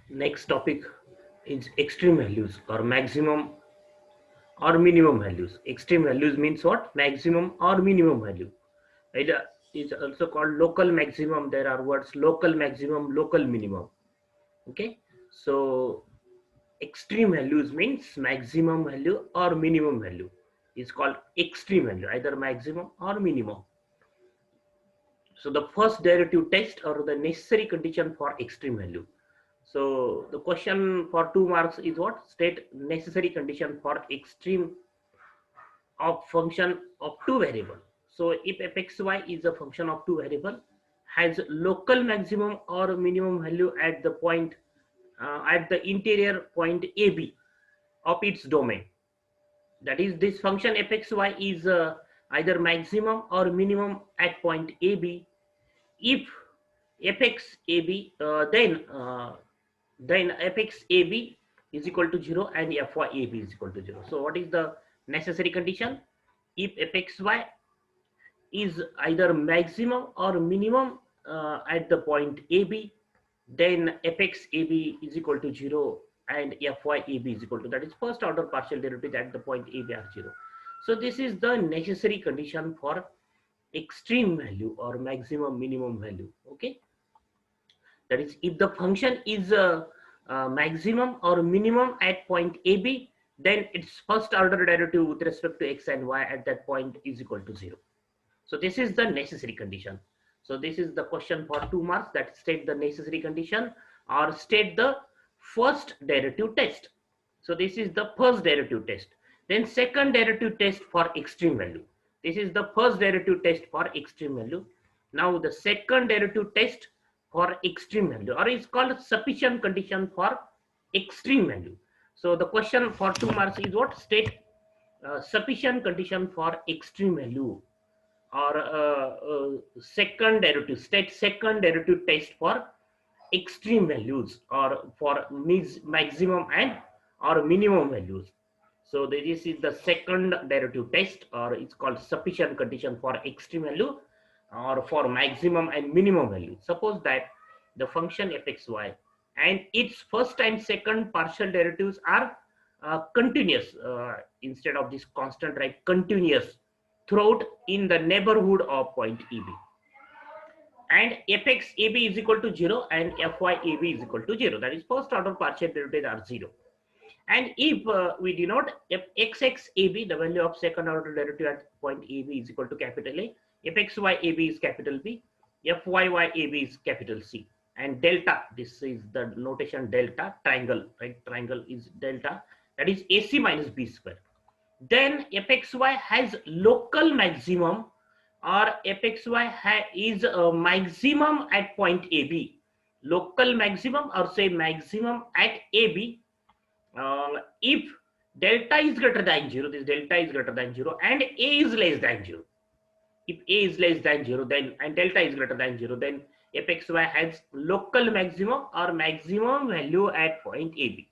Next topic is extreme values or maximum or minimum values. Extreme values means what? Maximum or minimum value. It is also called local maximum. There are words local maximum, local minimum. Okay. So extreme values means maximum value or minimum value is called extreme value, either maximum or minimum. So the first derivative test or the necessary condition for extreme value. So the question for 2 marks is what? State necessary condition for extreme of function of two variable. So if fxy is a function of two variable, has local maximum or minimum value at the point at the interior point AB of its domain. That is, this function fxy is either maximum or minimum at point AB. If fxab, then fxab is equal to 0 and fyab is equal to 0. So what is the necessary condition? If fxy is either maximum or minimum at the point AB, then fxab is equal to 0 and fyab is equal to, that is first order partial derivative at the point AB are 0. So this is the necessary condition for extreme value or maximum minimum value. Okay, that is, if the function is maximum or minimum at point AB, then its first order derivative with respect to x and y at that point is equal to 0. So this is the necessary condition. So this is the question for 2 marks, that state the necessary condition or state the first derivative test. So this is the first derivative test. Then second derivative test for extreme value. This is the first derivative test for extreme value. Now the second derivative test for extreme value, or is called sufficient condition for extreme value. So the question for 2 marks is what? State sufficient condition for extreme value or second derivative, state second derivative test for extreme values or for maximum and or minimum values. So this is the second derivative test, or it's called sufficient condition for extreme value or for maximum and minimum value. Suppose that the function fxy and its first and second partial derivatives are continuous, instead of this constant, right? Continuous throughout in the neighborhood of point EB, and fxab is equal to 0 and fyab is equal to 0. That is first order partial derivatives are 0. And if we denote if xxab, the value of second order derivative at point AB is equal to capital A, fxyab is capital B, fyyab is capital C, and delta, this is the notation delta, triangle, right? Triangle is delta, that is AC minus B square. Then fxy has local maximum or fxy is a maximum at point AB, local maximum or say maximum at AB, if delta is greater than 0, this delta is greater than 0 and A is less than 0. If A is less than 0, then and delta is greater than 0, then fxy has local maximum or maximum value at point AB.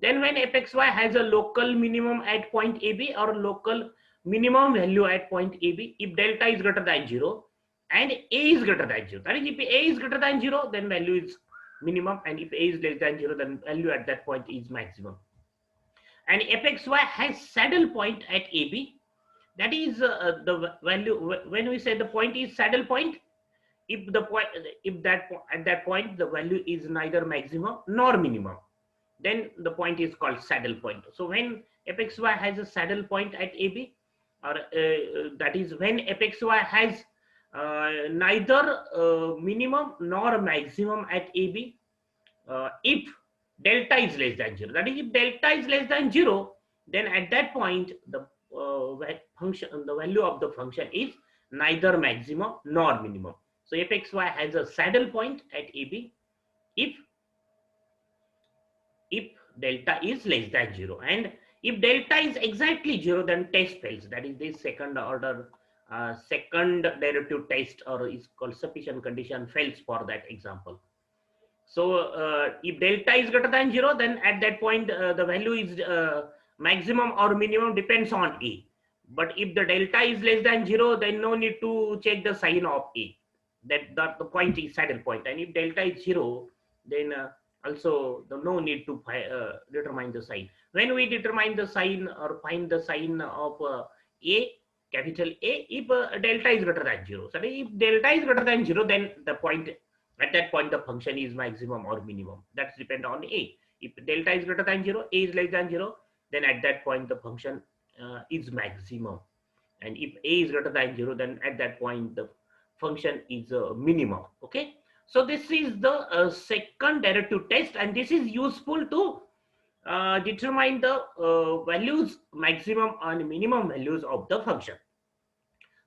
Then when fxy has a local minimum at point AB or local minimum value at point AB, if delta is greater than 0 and A is greater than 0, that is, if A is greater than 0, then value is minimum, and if A is less than 0, then value at that point is maximum. And fxy has saddle point at AB, that is the value, when we say the point is saddle point, if the point, if that at that point the value is neither maximum nor minimum, then the point is called saddle point. So when fxy has a saddle point at AB, or that is when fxy has neither minimum nor maximum at AB, if delta is less than 0, that is, if delta is less than 0, then at that point the function, the value of the function is neither maximum nor minimum. So fxy has a saddle point at AB if delta is less than 0, and if delta is exactly 0, then test fails. That is, this second order second derivative test, or is called sufficient condition, fails for that example. So if delta is greater than 0, then at that point the value is maximum or minimum depends on A. But if the delta is less than 0, then no need to check the sign of A. That the point is saddle point. And if delta is 0, then Also the no need to determine the sign. When we determine the sign or find the sign of a, capital A, if delta is greater than 0. So if delta is greater than 0, then the point, at that point the function is maximum or minimum. That's depend on A. If delta is greater than 0, A is less than 0, then at that point the function is maximum. And if A is greater than 0, then at that point the function is minimum. Okay, so this is the second derivative test, and this is useful to determine the values, maximum and minimum values of the function.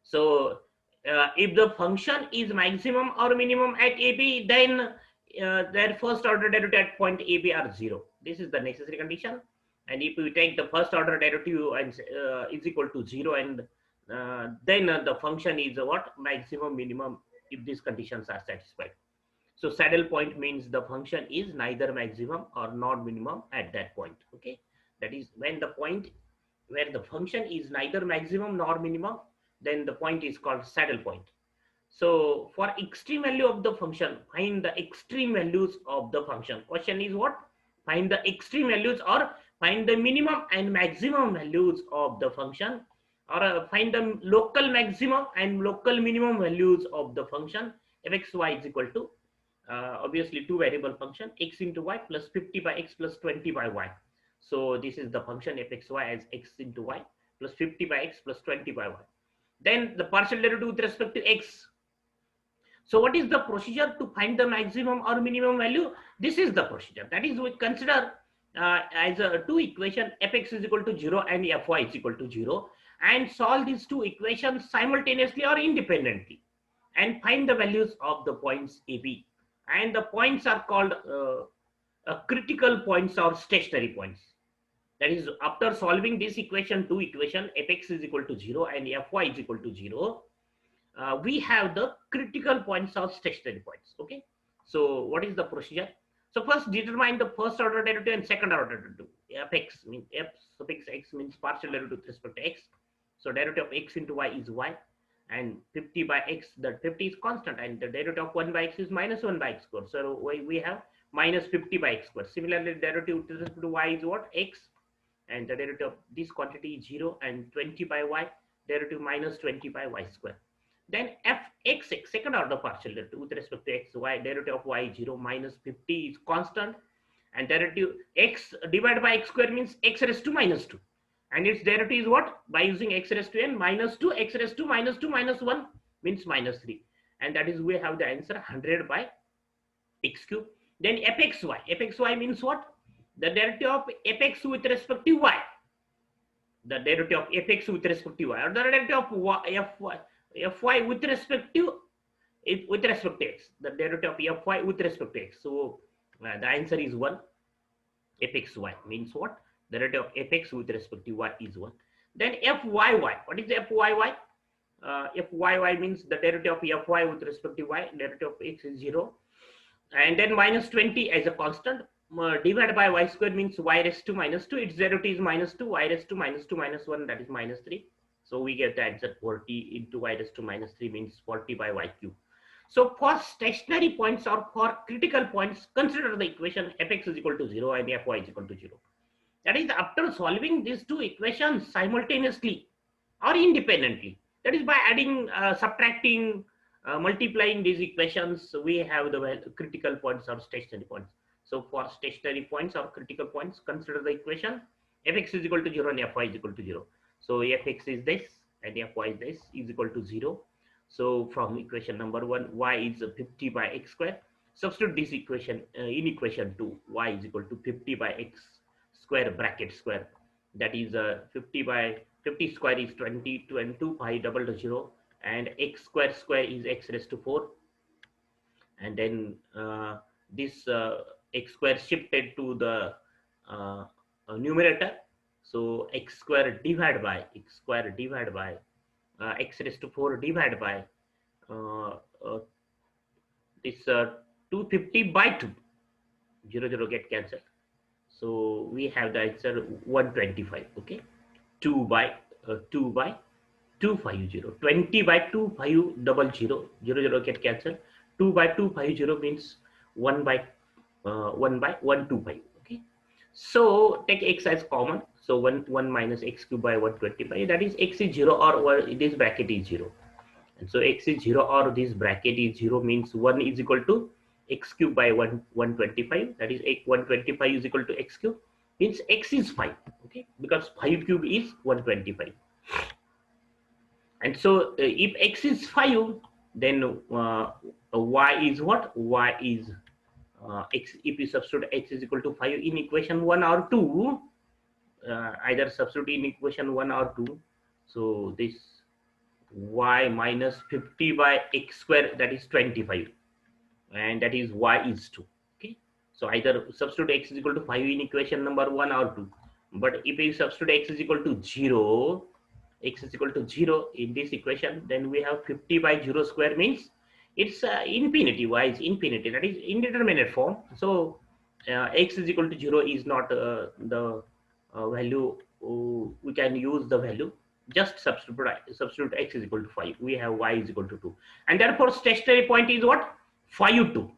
So if the function is maximum or minimum at AB, then their first order derivative at point AB are 0. This is the necessary condition. And if we take the first order derivative and is equal to 0, and then the function is what, maximum, minimum, if these conditions are satisfied. So saddle point means the function is neither maximum or not minimum at that point. Okay, that is when the point where the function is neither maximum nor minimum, then the point is called saddle point. So for extreme value of the function, find the extreme values of the function. Question is what? Find the extreme values, or find the minimum and maximum values of the function, or find the local maximum and local minimum values of the function fxy is equal to obviously two variable function x into y plus 50 by x plus 20 by y. So this is the function fxy as x into y plus 50 by x plus 20 by y. Then the partial derivative with respect to x. So what is the procedure to find the maximum or minimum value? This is the procedure. That is, we consider as two equation fx is equal to 0 and fy is equal to 0, and solve these two equations simultaneously or independently, and find the values of the points AB. And the points are called critical points or stationary points. That is, after solving this equation, two equation fx is equal to 0 and fy is equal to 0, we have the critical points or stationary points. Okay, so what is the procedure? So first determine the first order derivative and second order derivative. Fx means f suffix x means partial derivative with respect to x. So derivative of x into y is y, and 50 by x, that 50 is constant, and the derivative of 1 by x is minus 1 by x square. So we have minus 50 by x square. Similarly, derivative with respect to y is what? X, and the derivative of this quantity is 0, and 20 by y, derivative minus 20 by y square. Then fxx, second order partial derivative with respect to x, y, derivative of y is 0, minus 50 is constant, and derivative x divided by x square means x raised to minus 2. And its derivative is what? By using x raised to n minus 2, x raised to minus 2 minus 1 means minus 3. And that is, we have the answer 100 by x cube. Then fxy means what? The derivative of fx with respect to y. The derivative of fx with respect to y, or the derivative of fy with respect to x. The derivative of fy with respect to x. So the answer is 1. Fxy means what? The derivative of fx with respect to y is 1. Then fyy. What is fyy? Fyy means the derivative of fy with respect to y, derivative of x is 0. And then minus 20 as a constant, divided by y square means y raised to minus 2. Its derivative is minus 2, y raised to minus 2 minus 1, that is minus 3. So we get the answer 40 into y raised to minus 3 means 40 by y cube. So for stationary points or for critical points, consider the equation fx is equal to 0 and fy is equal to 0. That is, after solving these two equations simultaneously or independently, that is by adding, subtracting, multiplying these equations, we have the critical points or stationary points. So for stationary points or critical points, consider the equation fx is equal to 0 and fy is equal to 0. So fx is this and fy is this, is equal to 0. So from equation number 1, y is 50 by x square. Substitute this equation in equation 2, y is equal to 50 by x square bracket square. That is 50 square is 20, 22 pi double to 0, and x square is x raised to 4. And then this x square shifted to the numerator. So x square divided by x raised to 4 divided by this 250 by 2. 0 get cancelled. So we have the answer 125. Okay, 2 by 250, 20 by 250, 00 get cancelled. 2 by 250 means 1 by 1 by 1 2 pi. Okay, so take x as common. So 1 minus x cube by 125, that is x is 0 or this bracket is 0. And so x is 0 or this bracket is 0 means 1 is equal to x cube by 125, that is 125 is equal to x cube, means x is 5. Okay, because 5 cube is 125. And so if x is 5, then y is what? Y is x. If you substitute x is equal to 5 in equation 1 or 2, either substitute in equation 1 or 2, so this y minus 50 by x square, that is 25, and that is y is 2. Okay, so either substitute x is equal to 5 in equation number 1 or 2, but if you substitute x is equal to 0, x is equal to 0 in this equation, then we have 50 by 0 square means it's infinity, y is infinity, that is indeterminate form. So x is equal to 0 is not the value. We can use the value, just substitute x is equal to 5, we have y is equal to 2, and therefore stationary point is what? 5 2.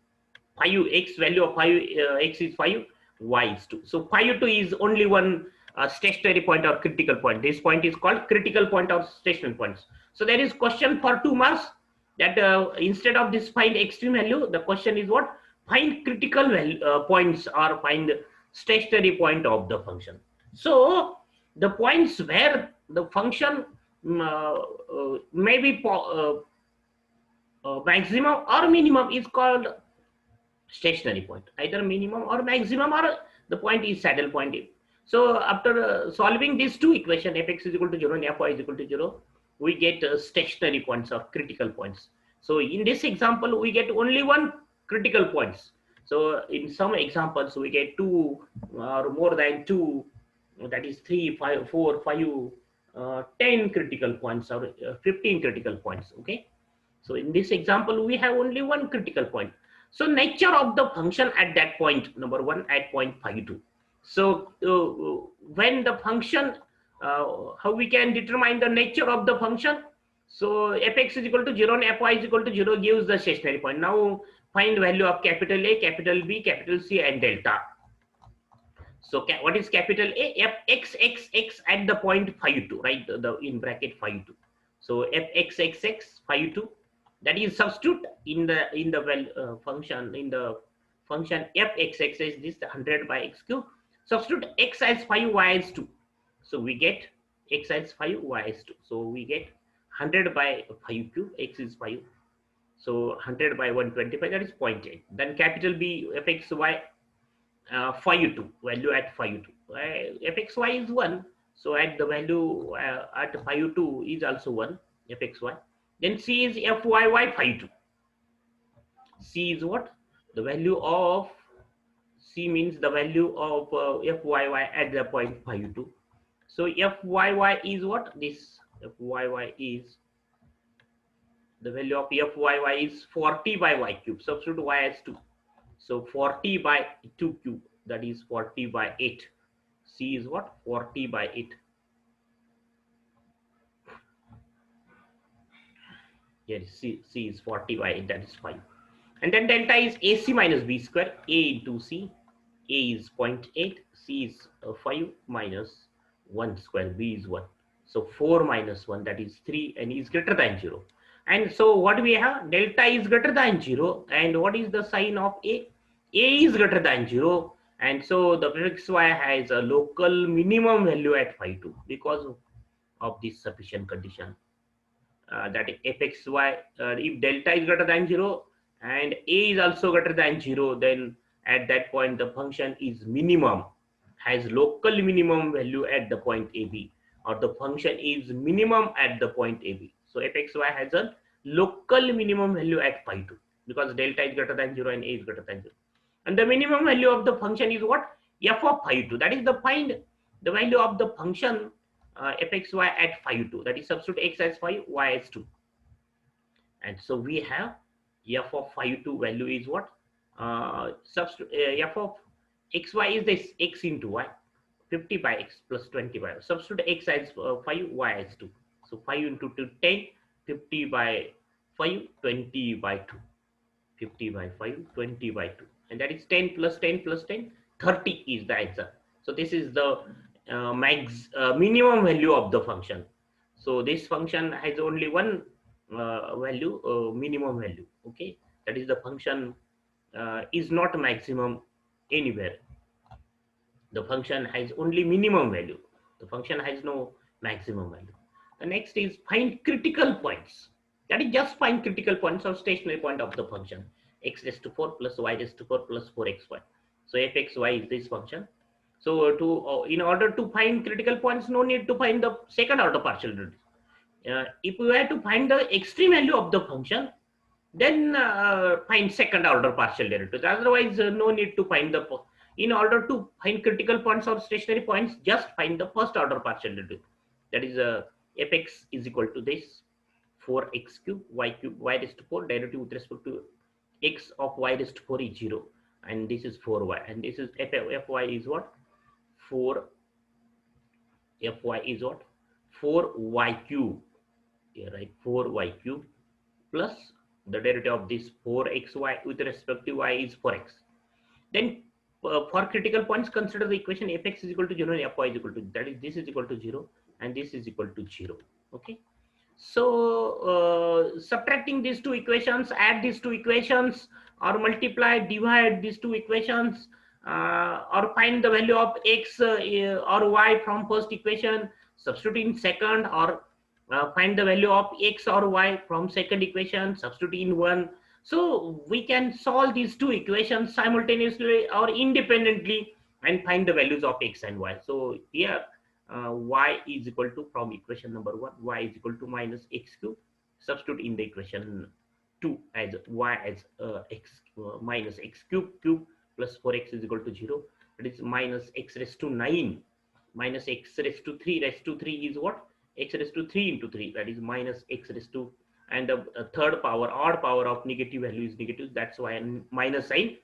5 x, value of 5 x is 5, y is 2. So 5 2 is only one stationary point or critical point. This point is called critical point or stationary points. So there is question for 2 marks, that instead of this find extreme value, the question is what? Find critical value, points, or find stationary point of the function. So the points where the function may be maximum or minimum is called stationary point, either minimum or maximum, or the point is saddle point. So after solving these two equations, fx is equal to 0 and fy is equal to 0, we get stationary points or critical points. So in this example, we get only one critical points. So in some examples, we get 2 or more than 2, that is 3, 5, 4, 5, 10 critical points, or 15 critical points. Okay, so in this example, we have only one critical point. So nature of the function at that point, number 1 at point 52. So when the function, how we can determine the nature of the function? So fx is equal to 0 and fy is equal to 0 gives the stationary point. Now find value of capital A, capital B, capital C, and delta. So what is capital A? F(x)(x)(x) at the point 52, right? The in bracket 52. So f(x)(x)(x) 52. That is substitute in the function, in the function f(x)(x) is this 100 by x cube. Substitute x as 5, y as 2. So we get x as 5, y as 2. So we get 100 by 5 cube. X is 5. So 100 by 125, that is 0.8. Then capital B, fxy 5 2, value at 5 2. Fxy is 1. So at the value at 5 2 is also 1, fxy. Then C is fyy 5 2. C is what? The value of C means the value of fyy at the point 5 2. So fyy is what? This fyy is the value of fyy is 40 by y cube. Substitute y as 2. So 40 by 2 cube, that is 40 by 8. C is what? 40 by 8. Yes, C is 40 by 8, that is 5. And then delta is AC minus B square, A into C. A is 0.8, C is 5 minus 1 square, B is 1. So 4 minus 1, that is 3, and is greater than 0. And so what we have? Delta is greater than 0. And what is the sign of A? A is greater than 0. And so the fxy has a local minimum value at 5 2 because of this sufficient condition. That fxy, if delta is greater than 0 and A is also greater than 0, then at that point the function is minimum, has local minimum value at the point AB, or the function is minimum at the point AB. So fxy has a local minimum value at 5 2 because delta is greater than 0 and A is greater than 0. And the minimum value of the function is what? F of 5 2. That is the find the value of the function fxy at 5 2. That is substitute x as 5, y as 2. And so we have f of 5 2 value is what? Substitute f of xy is this x into y. 50 by x plus 20 by y. Substitute x as 5, y as 2. So 5 into 2, 10, 50 by 5, 20 by 2. 50 by 5, 20 by 2. and that is 10 plus 10 plus 10, 30 is the answer. So this is the minimum value of the function. So this function has only one value, minimum value. Okay, that is the function is not maximum anywhere. The function has only minimum value. The function has no maximum value. The next is find critical points. That is just find critical points or stationary point of the function. X raised to 4 plus y raised to 4 plus 4xy. So fxy is this function. So in order to find critical points, no need to find the second order partial derivative. If we were to find the extreme value of the function, then find second order partial derivatives. Otherwise, no need to find the. In order to find critical points or stationary points, just find the first order partial derivative. That is fx is equal to this 4x cube y raised to 4 derivative with respect to x of y raised to 4 is 0, and this is 4y, and this is fy is what 4 fy is what 4y cube. Yeah, right, 4y cube plus the derivative of this 4xy with respect to y is 4x. Then for critical points, consider the equation fx is equal to 0 and fy is equal to, that is this is equal to 0 and this is equal to 0. Okay, so subtracting these two equations, add these two equations, or multiply, divide these two equations, or find the value of x or y from first equation, substitute in second, or find the value of x or y from second equation, substitute in one. So we can solve these two equations simultaneously or independently and find the values of x and y. So here y is equal to, from equation number 1, y is equal to minus x cube. Substitute in the equation 2 as y as x minus x cube plus 4x is equal to 0. That is minus x raised to 9 minus x raised to 3 raised to 3 is what? X raised to 3 into 3, that is minus x raised to, and the third power, odd power of negative value is negative. That's why minus sign.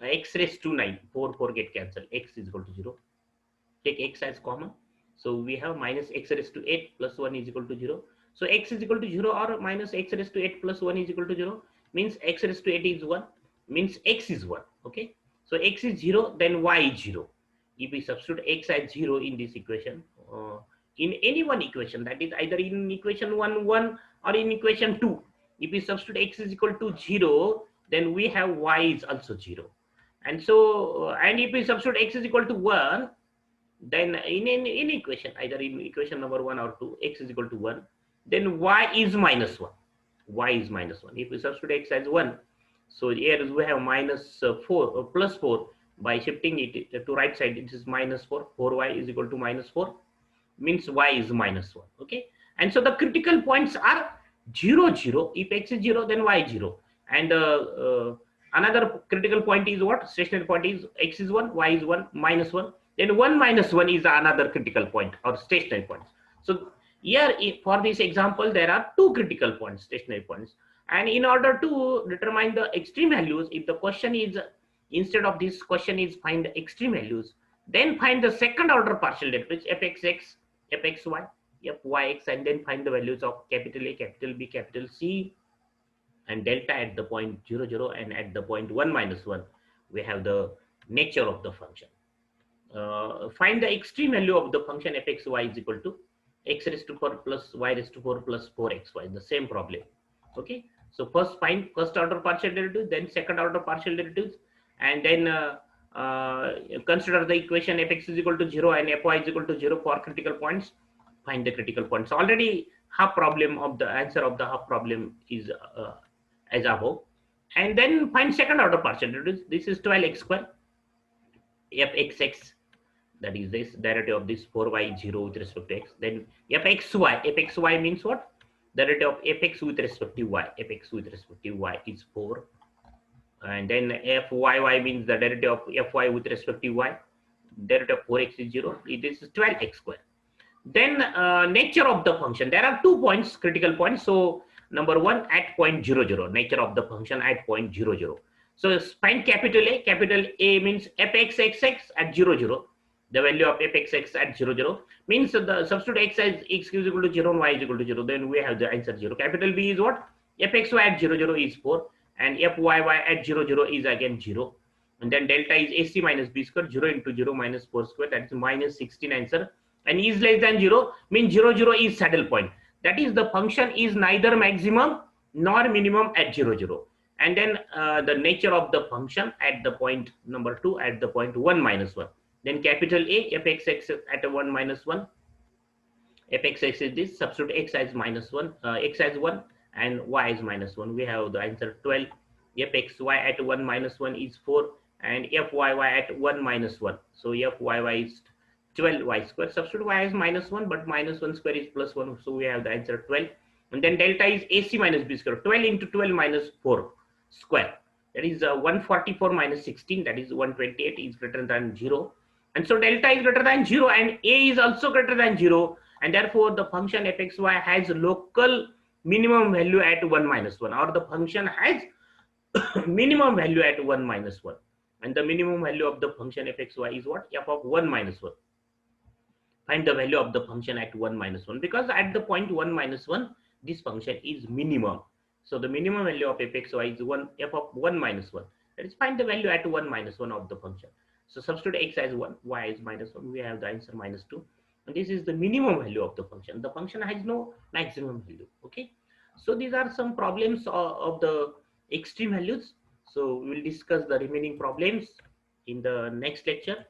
X raised to 9, 4 get cancelled. X is equal to 0. Take x as common. So we have minus x raised to 8 plus 1 is equal to 0. So x is equal to 0 or minus x raised to 8 plus 1 is equal to 0. Means x raised to 8 is 1. Means x is 1. Okay. So x is 0, then y is 0. If we substitute x as 0 in this equation, in any one equation, that is either in equation 1, 1 or in equation 2, if we substitute x is equal to 0, then we have y is also 0. And so, and if we substitute x is equal to 1, then in equation, either in equation number 1 or 2, x is equal to 1, then y is minus 1. Y is minus 1. If we substitute x as 1, so here we have minus 4 plus 4. By shifting it to right side, it is minus 4. 4y is equal to minus 4. Means y is minus 1. Okay, and so the critical points are 0 0. If x is 0, then y is 0. And another critical point is what? Stationary point is x is 1, y is 1, minus 1. Then 1 minus 1 is another critical point or stationary points. So here for this example, there are two critical points, stationary points. And in order to determine the extreme values, if the question is, instead of this question is find the extreme values, then find the second order partial derivatives, fxx, fxy, fyx, and then find the values of capital A, capital B, capital C, and delta at the point 0 0, and at the point 1 minus 1 we have the nature of the function. Find the extreme value of the function fxy is equal to x raised to 4 plus y raised to 4 plus 4xy, the same problem. Okay, so first find first order partial derivatives, then second order partial derivatives, and then consider the equation fx is equal to 0 and fy is equal to 0 for critical points. Find the critical points. Already half problem of the answer of the half problem is as above. And then find second order partial derivatives. This is 12x square fxx, that is this derivative of this 4y 0 with respect to x. Then fxy means what? Derivative of fx with respect to y. Fx with respect to y is 4. And then fyy means the derivative of fy with respect to y. Derivative of 4x is 0. This is 12x square. Then nature of the function. There are 2 points, critical points. So number 1 at point 0 0. Nature of the function at point 0 0. So find capital A. Capital A means fxxx at 0 0. The value of fxx at 0 0 means the substitute x as x is equal to 0 and y is equal to 0. Then we have the answer 0. Capital B is what? Fxy at 0 0 is 4. And fyy at 0 0 is again 0. And then delta is AC minus B square, 0 into 0 minus 4 square, that is minus 16 answer. And is less than 0 means 0, 0 is saddle point. That is the function is neither maximum nor minimum at 0, 0. And then the nature of the function at the point number 2, at the point 1 minus 1. Then capital A, fxx at a 1 minus 1, fxx is this, substitute x as minus 1, x as 1 and y as minus 1. We have the answer 12. Fxy at 1 minus 1 is 4 and fyy at 1 minus 1. So fyy is 12 y square. Substitute y as minus 1, but minus 1 square is plus 1. So we have the answer 12. And then delta is AC minus B square. 12 into 12 minus 4 square. That is 144 minus 16. That is 128 is greater than 0. And so delta is greater than 0 and A is also greater than 0. And therefore the function fxy has local minimum value at 1 minus 1, or the function has minimum value at 1 minus 1. And the minimum value of the function fxy is what? F of 1 minus 1. Find the value of the function at 1 minus 1, because at the point 1 minus 1 this function is minimum. So the minimum value of fxy is 1, f of 1 minus 1. That is, find the value at 1 minus 1 of the function. So substitute x as 1, y as minus 1. We have the answer minus 2. And this is the minimum value of the function. The function has no maximum value. Okay. So these are some problems of the extreme values. So we will discuss the remaining problems in the next lecture.